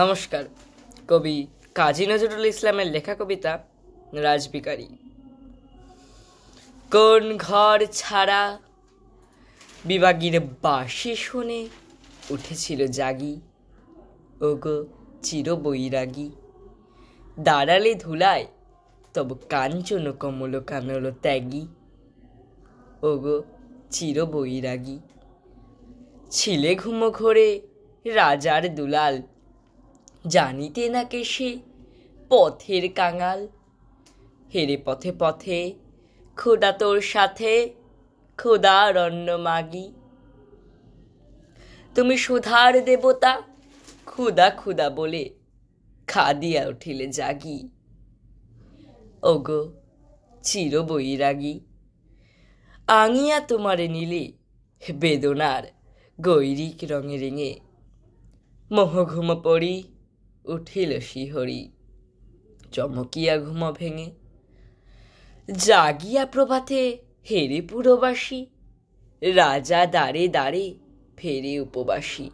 নমস্কার। কবি কাজী নজরুল ইসলামের লেখা কবিতা রাজভিখারি। কোন ঘর ছাড়া বিভাগীর বাঁশি শুনে উঠেছিল জাগি, ওগো চির বৈরাগী। দাঁড়ালে ধুলায় তব কাঞ্চন কমল কানল ত্যাগী, ওগো চির বৈরাগী। ছিলে ঘুম ঘোরে রাজার দুলাল, জানিতে না কে সে পথের কাঙাল। হেরে পথে পথে খোদা তোর সাথে খোদার অন্ন মাগি। তুমি সুধার দেবতা, ক্ষুদা ক্ষুদা বলে খাদিয়া উঠিলে জাগি, ওগো চির বৈরাগী। আঙিয়া তোমারে নিলে বেদনার গৈরিক রঙে রেঙে, মোহ ঘুম পড়ি উঠিল শিহরি, চমকিয়া ঘুম ভেঙে। জাগিয়া প্রভাতে হেরে পুরবাসী, রাজা দ্বারে দ্বারে ফেরে উপবাসী।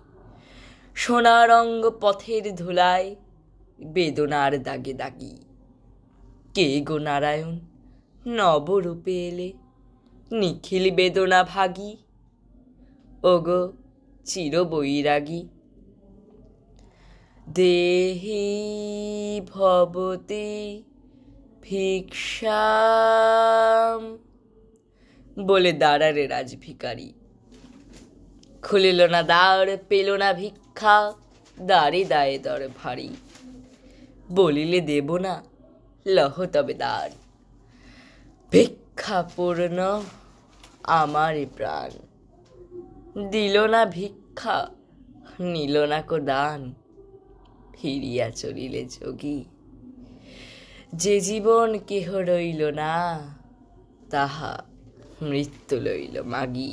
সোনার অঙ্গ পথের ধুলায় বেদনার দাগে দাগি। কে গো নারায়ণ নবরূপে এলে, নিখিল বেদনা ভাগি, ওগো চির বৈরাগী। দেহি ভবতি ভিক্ষাম বলে দাঁড়ারে রাজভিখারি। খুলিল না দ্বার, পেল না ভিক্ষা, দ্বারে দায়ে দর ভারী। বলিলে দেব না, লহ তবে দ্বার, ভিক্ষা পূর্ণ আমার প্রাণ। দিল না ভিক্ষা, নিল না কো দান, ফিরিয়া চলিলে যোগী। যে জীবন কেহ রইল না, তাহা মৃত্যু লইল মাগি।